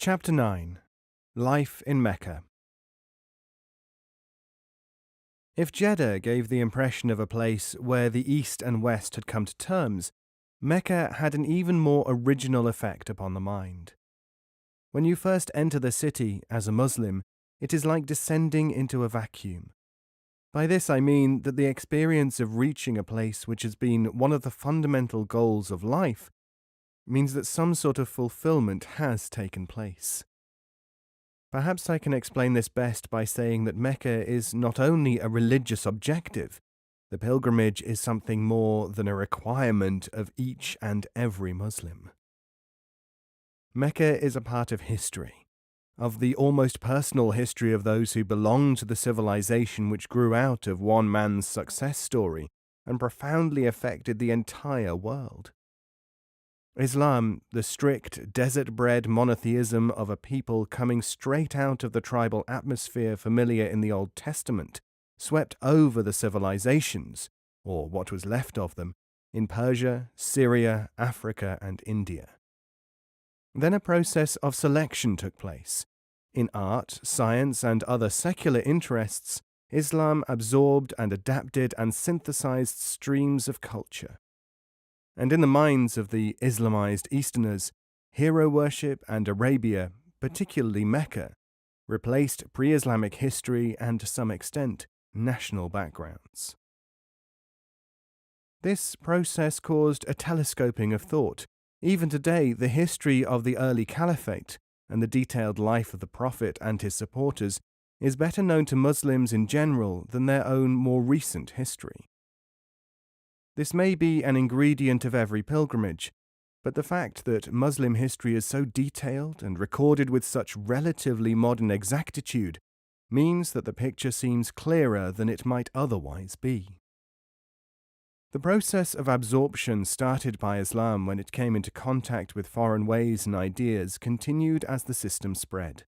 Chapter 9. Life in Mecca. If Jeddah gave the impression of a place where the East and West had come to terms, Mecca had an even more original effect upon the mind. When you first enter the city as a Muslim, it is like descending into a vacuum. By this I mean that the experience of reaching a place which has been one of the fundamental goals of life means that some sort of fulfillment has taken place. Perhaps I can explain this best by saying that Mecca is not only a religious objective, the pilgrimage is something more than a requirement of each and every Muslim. Mecca is a part of history, of the almost personal history of those who belong to the civilization which grew out of one man's success story and profoundly affected the entire world. Islam, the strict, desert-bred monotheism of a people coming straight out of the tribal atmosphere familiar in the Old Testament, swept over the civilizations, or what was left of them, in Persia, Syria, Africa, and India. Then a process of selection took place. In art, science, and other secular interests, Islam absorbed and adapted and synthesized streams of culture. And in the minds of the Islamized Easterners, hero worship and Arabia, particularly Mecca, replaced pre-Islamic history and, to some extent, national backgrounds. This process caused a telescoping of thought. Even today, the history of the early caliphate and the detailed life of the Prophet and his supporters is better known to Muslims in general than their own more recent history. This may be an ingredient of every pilgrimage, but the fact that Muslim history is so detailed and recorded with such relatively modern exactitude means that the picture seems clearer than it might otherwise be. The process of absorption started by Islam when it came into contact with foreign ways and ideas continued as the system spread.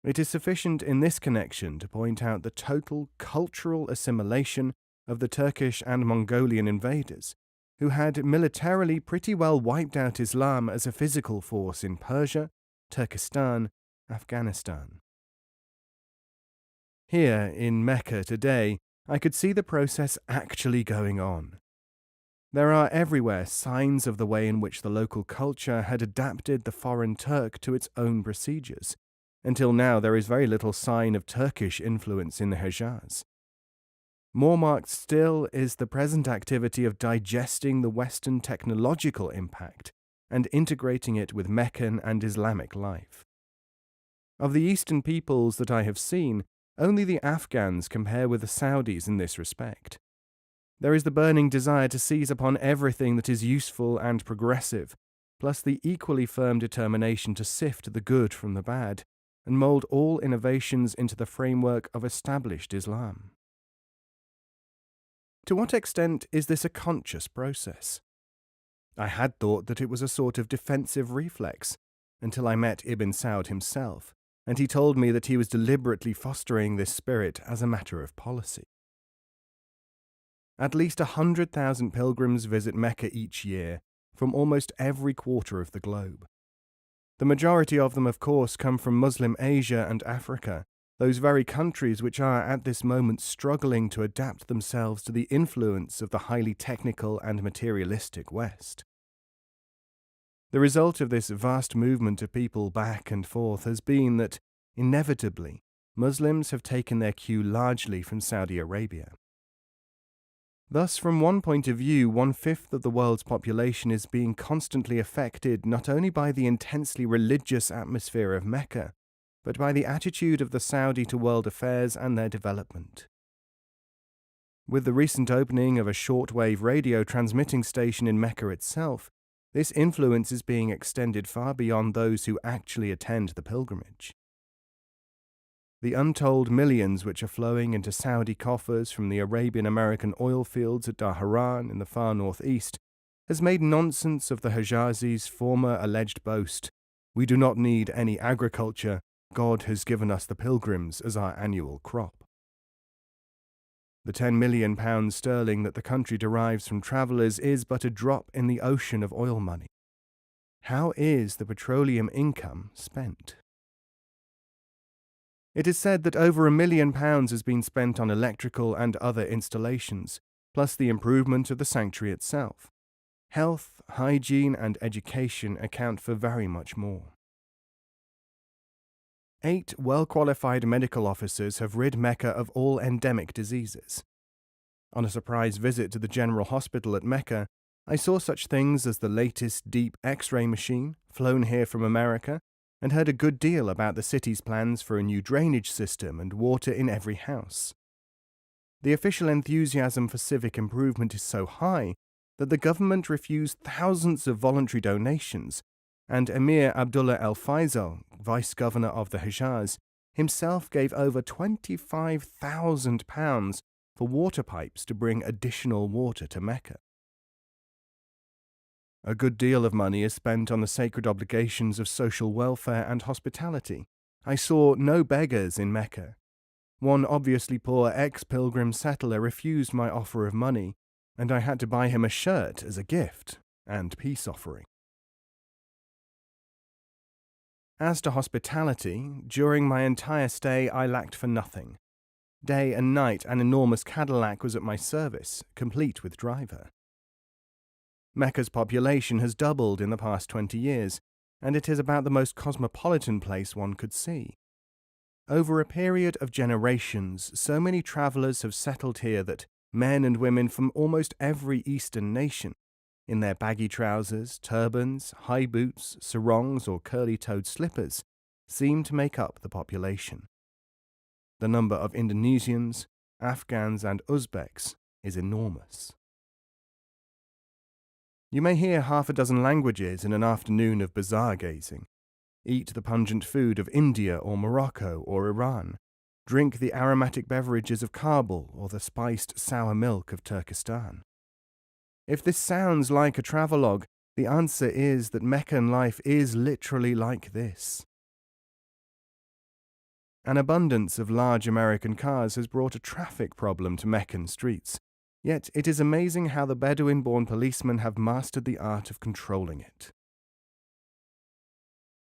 It is sufficient in this connection to point out the total cultural assimilation of the Turkish and Mongolian invaders, who had militarily pretty well wiped out Islam as a physical force in Persia, Turkestan, Afghanistan. Here, in Mecca today, I could see the process actually going on. There are everywhere signs of the way in which the local culture had adapted the foreign Turk to its own procedures. Until now, there is very little sign of Turkish influence in the Hejaz. More marked still is the present activity of digesting the Western technological impact and integrating it with Meccan and Islamic life. Of the Eastern peoples that I have seen, only the Afghans compare with the Saudis in this respect. There is the burning desire to seize upon everything that is useful and progressive, plus the equally firm determination to sift the good from the bad and mold all innovations into the framework of established Islam. To what extent is this a conscious process? I had thought that it was a sort of defensive reflex, until I met Ibn Saud himself, and he told me that he was deliberately fostering this spirit as a matter of policy. At least 100,000 pilgrims visit Mecca each year, from almost every quarter of the globe. The majority of them, of course, come from Muslim Asia and Africa, those very countries which are at this moment struggling to adapt themselves to the influence of the highly technical and materialistic West. The result of this vast movement of people back and forth has been that, inevitably, Muslims have taken their cue largely from Saudi Arabia. Thus, from one point of view, 1/5 of the world's population is being constantly affected not only by the intensely religious atmosphere of Mecca, but by the attitude of the Saudi to world affairs and their development. With the recent opening of a shortwave radio transmitting station in Mecca itself, this influence is being extended far beyond those who actually attend the pilgrimage. The untold millions which are flowing into Saudi coffers from the Arabian-American oil fields at Dhahran in the far northeast has made nonsense of the Hejazis' former alleged boast, "We do not need any agriculture, God has given us the pilgrims as our annual crop." The £10 million that the country derives from travellers is but a drop in the ocean of oil money. How is the petroleum income spent? It is said that over £1 million has been spent on electrical and other installations, plus the improvement of the sanctuary itself. Health, hygiene, and education account for very much more. 8 well-qualified medical officers have rid Mecca of all endemic diseases. On a surprise visit to the General Hospital at Mecca, I saw such things as the latest deep X-ray machine, flown here from America, and heard a good deal about the city's plans for a new drainage system and water in every house. The official enthusiasm for civic improvement is so high that the government refused thousands of voluntary donations, and Emir Abdullah al-Faisal, vice-governor of the Hejaz, himself gave over £25,000 for water pipes to bring additional water to Mecca. A good deal of money is spent on the sacred obligations of social welfare and hospitality. I saw no beggars in Mecca. One obviously poor ex-pilgrim settler refused my offer of money, and I had to buy him a shirt as a gift and peace offering. As to hospitality, during my entire stay I lacked for nothing. Day and night an enormous Cadillac was at my service, complete with driver. Mecca's population has doubled in the past 20 years, and it is about the most cosmopolitan place one could see. Over a period of generations, so many travellers have settled here that men and women from almost every Eastern nation, in their baggy trousers, turbans, high boots, sarongs or curly-toed slippers, seem to make up the population. The number of Indonesians, Afghans and Uzbeks is enormous. You may hear half a dozen languages in an afternoon of bazaar gazing, eat the pungent food of India or Morocco or Iran, drink the aromatic beverages of Kabul or the spiced sour milk of Turkestan. If this sounds like a travelogue, the answer is that Meccan life is literally like this. An abundance of large American cars has brought a traffic problem to Meccan streets, yet it is amazing how the Bedouin-born policemen have mastered the art of controlling it.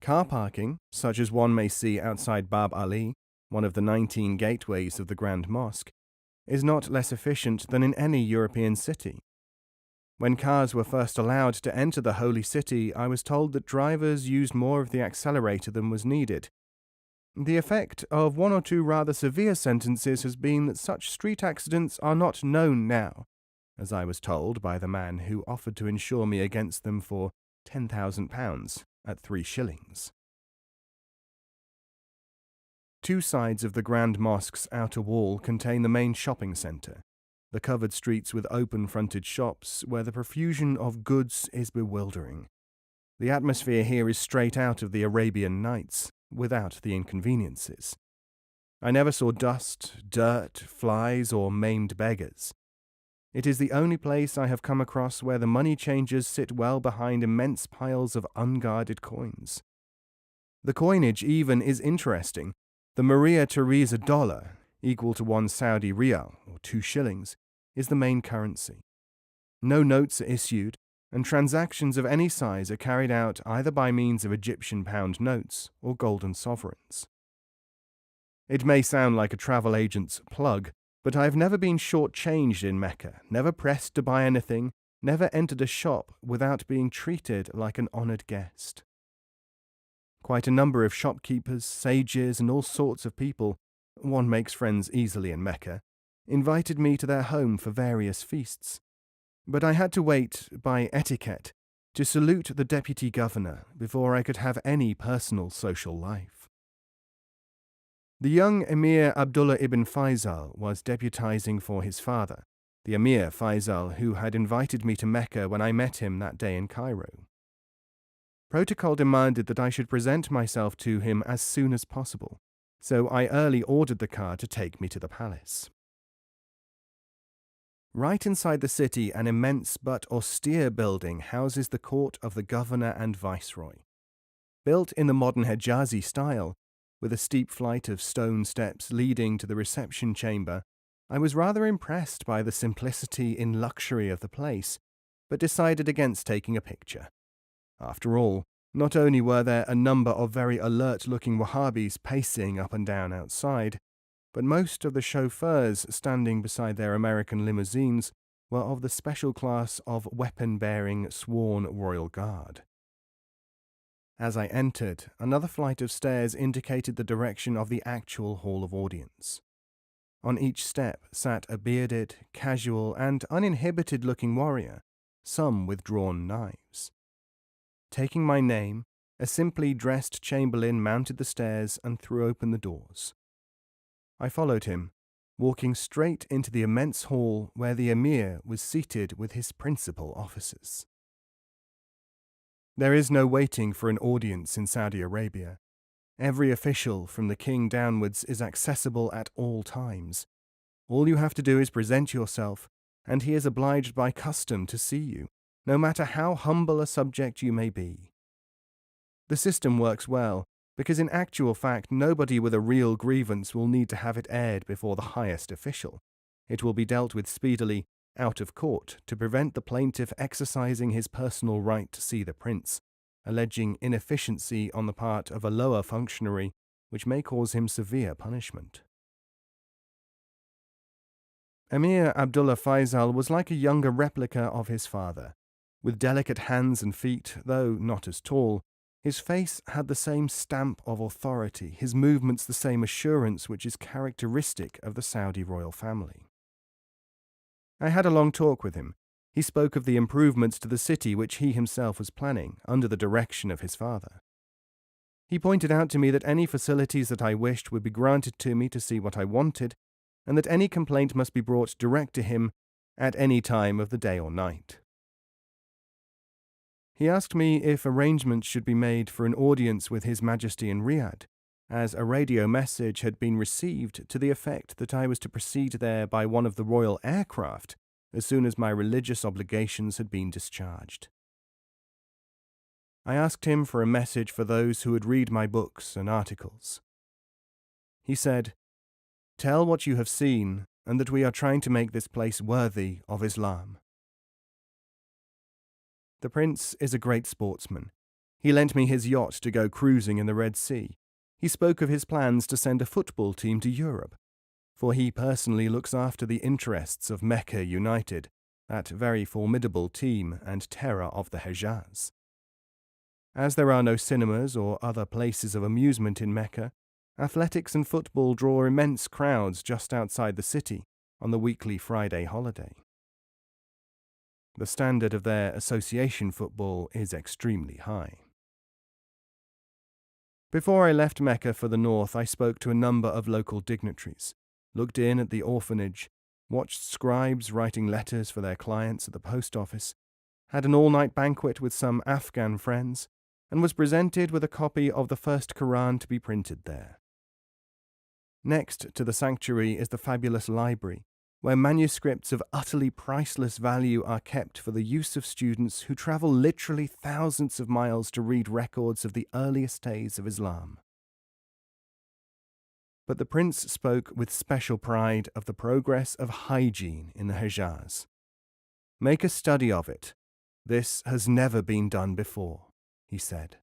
Car parking, such as one may see outside Bab Ali, one of the 19 gateways of the Grand Mosque, is not less efficient than in any European city. When cars were first allowed to enter the holy city, I was told that drivers used more of the accelerator than was needed. The effect of 1 or 2 rather severe sentences has been that such street accidents are not known now, as I was told by the man who offered to insure me against them for £10,000 at 3 shillings. 2 sides of the Grand Mosque's outer wall contain the main shopping centre, the covered streets with open-fronted shops where the profusion of goods is bewildering. The atmosphere here is straight out of the Arabian Nights, without the inconveniences. I never saw dust, dirt, flies, or maimed beggars. It is the only place I have come across where the money changers sit well behind immense piles of unguarded coins. The coinage even is interesting. The Maria Theresa dollar, equal to 1 Saudi rial, or 2 shillings, is the main currency. No notes are issued, and transactions of any size are carried out either by means of Egyptian pound notes or golden sovereigns. It may sound like a travel agent's plug, but I have never been short-changed in Mecca, never pressed to buy anything, never entered a shop without being treated like an honoured guest. Quite a number of shopkeepers, sages, and all sorts of people, one makes friends easily in Mecca, invited me to their home for various feasts. But I had to wait, by etiquette, to salute the deputy governor before I could have any personal social life. The young Emir Abdullah ibn Faisal was deputizing for his father, the Emir Faisal who had invited me to Mecca when I met him that day in Cairo. Protocol demanded that I should present myself to him as soon as possible, so I early ordered the car to take me to the palace. Right inside the city, an immense but austere building houses the court of the governor and viceroy. Built in the modern Hijazi style, with a steep flight of stone steps leading to the reception chamber, I was rather impressed by the simplicity and luxury of the place, but decided against taking a picture. After all, Not only were there a number of very alert-looking Wahhabis pacing up and down outside, but most of the chauffeurs standing beside their American limousines were of the special class of weapon-bearing sworn royal guard. As I entered, another flight of stairs indicated the direction of the actual Hall of Audience. On each step sat a bearded, casual, and uninhibited-looking warrior, some with drawn knives. Taking my name, a simply dressed chamberlain mounted the stairs and threw open the doors. I followed him, walking straight into the immense hall where the emir was seated with his principal officers. There is no waiting for an audience in Saudi Arabia. Every official, from the king downwards, is accessible at all times. All you have to do is present yourself, and he is obliged by custom to see you, no matter how humble a subject you may be. The system works well, because in actual fact nobody with a real grievance will need to have it aired before the highest official. It will be dealt with speedily, out of court, to prevent the plaintiff exercising his personal right to see the prince, alleging inefficiency on the part of a lower functionary, which may cause him severe punishment. Emir Abdullah Faisal was like a younger replica of his father. With delicate hands and feet, though not as tall, his face had the same stamp of authority, his movements the same assurance which is characteristic of the Saudi royal family. I had a long talk with him. He spoke of the improvements to the city which he himself was planning, under the direction of his father. He pointed out to me that any facilities that I wished would be granted to me to see what I wanted, and that any complaint must be brought direct to him at any time of the day or night. He asked me if arrangements should be made for an audience with His Majesty in Riyadh, as a radio message had been received to the effect that I was to proceed there by one of the royal aircraft as soon as my religious obligations had been discharged. I asked him for a message for those who would read my books and articles. He said, "Tell what you have seen, and that we are trying to make this place worthy of Islam." The prince is a great sportsman. He lent me his yacht to go cruising in the Red Sea. He spoke of his plans to send a football team to Europe, for he personally looks after the interests of Mecca United, that very formidable team and terror of the Hejaz. As there are no cinemas or other places of amusement in Mecca, athletics and football draw immense crowds just outside the city on the weekly Friday holiday. The standard of their association football is extremely high. Before I left Mecca for the north, I spoke to a number of local dignitaries, looked in at the orphanage, watched scribes writing letters for their clients at the post office, had an all-night banquet with some Afghan friends, and was presented with a copy of the first Quran to be printed there. Next to the sanctuary is the fabulous library, where manuscripts of utterly priceless value are kept for the use of students who travel literally thousands of miles to read records of the earliest days of Islam. But the prince spoke with special pride of the progress of hygiene in the Hejaz. "Make a study of it. This has never been done before," he said.